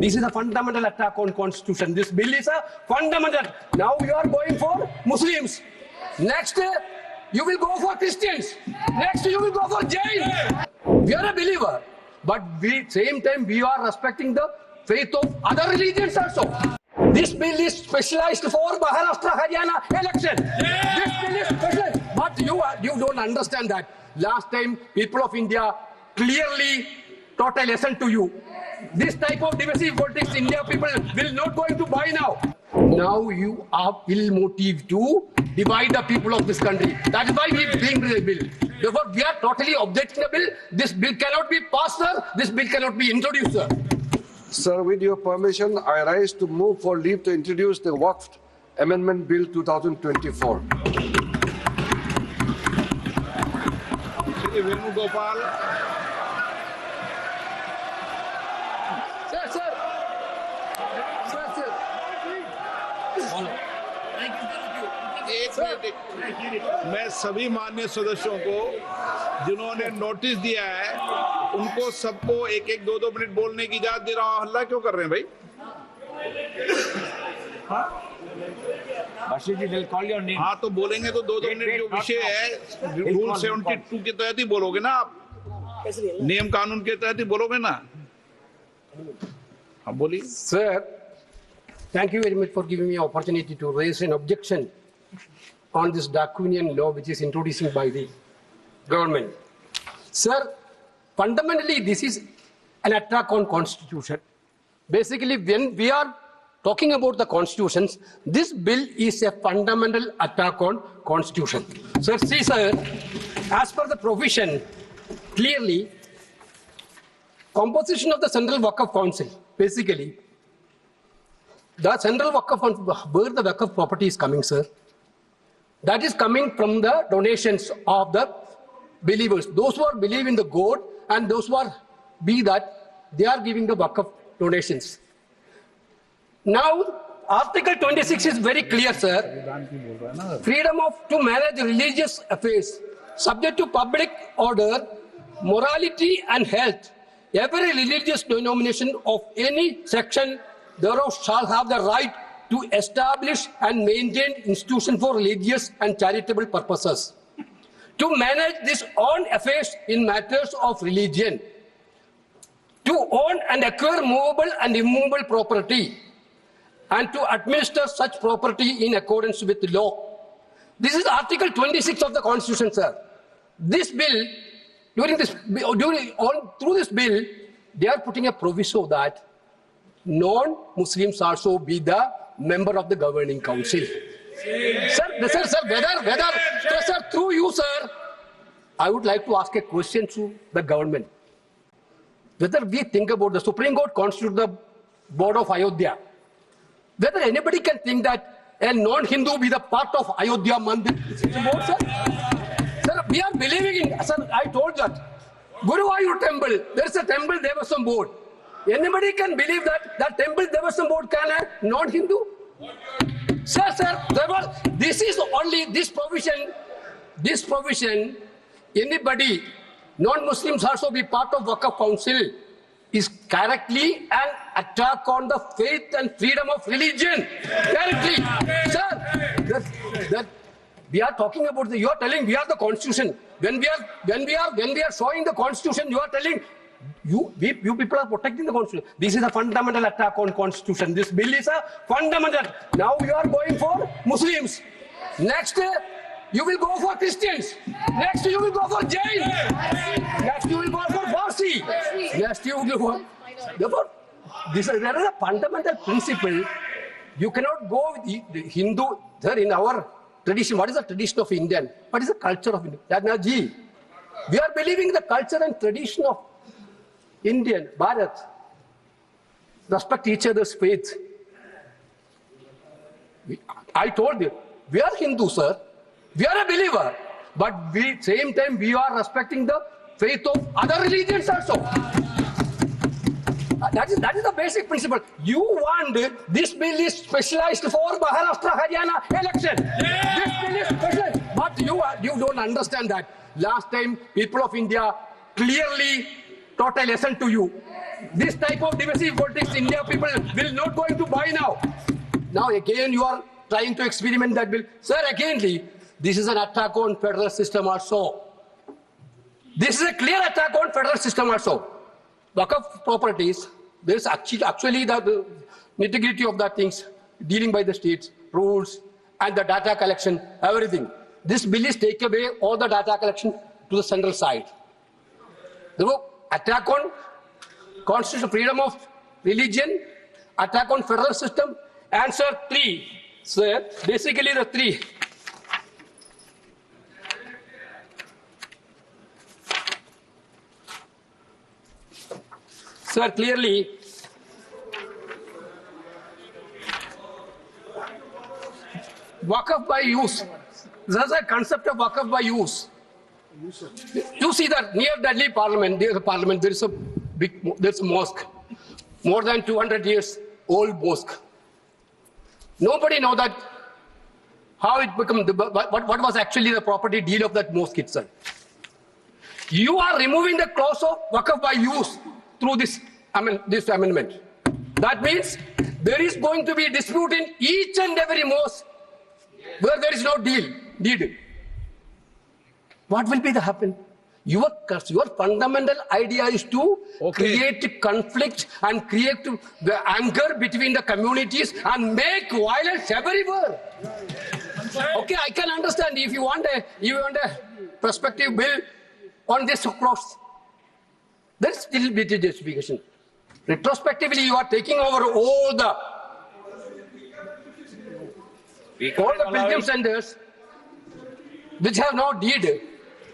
This is a fundamental attack on constitution. This bill is a fundamental. Now you are going for Muslims. Next, you will go for Christians. Next, you will go for Jain. We are a believer, but same time we are respecting the faith of other religions also. This bill is specialized for Maharashtra, Haryana election. This bill is specialized. But you don't understand that. Last time, people of India clearly taught a lesson to you. This type of divisive politics, India people will not going to buy now. Now you are ill motive to divide the people of this country. That is why we bring the bill. Therefore, we are totally objecting the bill. This bill cannot be passed, sir. This bill cannot be introduced, sir. Sir, with your permission, I rise to move for leave to introduce the Waqf Amendment Bill 2024. Venugopal. Sir. एक minute, मैं सभी माननीय सदस्यों को जिन्होंने notice दिया है उनको सबको एक एक दो मिनट बोलने की इजाजत दे रहा हूं। हल्ला क्यों कर रहे हैं भाई? हाँ तो बोलेंगे तो दो मिनट। जो विषय है रूल 72 के तहत ही बोलोगे ना आप, नियम कानून के तहत ही बोलोगे ना। हाँ बोलिए Sir, thank you very much for giving me opportunity to raise an objection on this draconian law which is introduced by the government. Sir, fundamentally this is an attack on constitution. Basically, when we are talking about the constitutions, this bill is a fundamental attack on constitution. So see, sir, as per the provision, clearly, composition of the Central Waqf Council, basically, the Central Waqf Council, where the Waqf property is coming, sir, that is coming from the donations of the believers. Those who are believe in the God and those who are be that, they are giving the Waqf donations. Now, Article 26 is very clear, sir. Freedom to manage religious affairs, subject to public order, morality and health. Every religious denomination of any section thereof shall have the right to establish and maintain institutions for religious and charitable purposes. To manage this own affairs in matters of religion. To own and acquire movable and immovable property. And to administer such property in accordance with the law. This is Article 26 of the Constitution, sir. This bill, through this bill, they are putting a proviso that non-Muslims also be the member of the governing council. Sir, through you, sir, I would like to ask a question to the government. Whether we think about the Supreme Court constitute the board of Ayodhya, whether anybody can think that a non-Hindu be the part of Ayodhya Mandir board, sir? Sir, we are believing in, sir, I told that. Guruvayur temple, there is a temple, there was some board. Anybody can believe that that temple, there was some board, can a non-Hindu? Sir, this is only this provision, anybody, non-Muslims also be part of Waqf Council, is correctly an attack on the faith and freedom of religion. Correctly. Sir, that we are talking about you are telling we are the constitution. When we are showing the constitution, you are telling you people are protecting the constitution. This is a fundamental attack on constitution. This bill is a fundamental. Now you are going for Muslims. Next, you will go for Christians. Next, you will go for Jain. Next, you will go for Parsi. Next, you will go for... Therefore, there is a fundamental principle. You cannot go with the Hindu. Sir, in our tradition, what is the tradition of Indian? What is the culture of Indian? We are believing the culture and tradition of Indian, Bharat. Respect each other's faith. I told you, we are Hindu, sir. We are a believer, but same time we are respecting the faith of other religions also. That is the basic principle. You want this bill is specialized for Maharashtra, Haryana election. This bill is specialized, but you don't understand that. Last time people of India clearly taught a lesson to you. this type of divisive politics, India people will not going to buy now. Now again you are trying to experiment that bill. Sir, againly, this is an attack on federal system also. This is a clear attack on federal system also. Waqf properties, there is actually the nitty-gritty of the things dealing by the states, rules, and the data collection, everything. This bill is take away all the data collection to the central side. There was attack on constitutional freedom of religion, attack on federal system. Answer 3, sir. Basically the 3. Sir, clearly, Waqf by use. There's a concept of Waqf by use. You see that near Delhi Parliament, there is a mosque, more than 200 years old mosque. Nobody knows that how it became, what was actually the property deal of that mosque itself. You are removing the clause of Waqf by use through this amendment. That means there is going to be a dispute in each and every mosque where there is no deed. What will be the happen? Your fundamental idea is to create conflict and create the anger between the communities and make violence everywhere. Okay, I can understand if you want a prospective bill on this cross. There is still bit of justification. Retrospectively, you are taking over all the pilgrim centers which have no deed.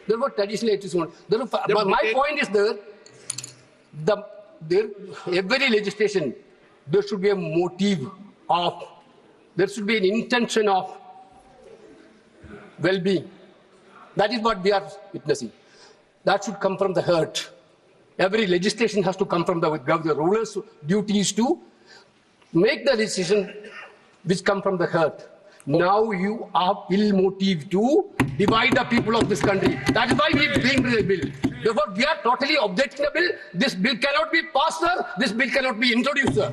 There were traditional one. My point is every legislation, there should be a motive of, there should be an intention of well-being. That is what we are witnessing. That should come from the heart. Every legislation has to come from the ruler's duty is to make the decision which come from the heart. Now you are ill motive to divide the people of this country. That is why we bring the bill. Therefore, we are totally objecting the bill. This bill cannot be passed, sir. This bill cannot be introduced, sir.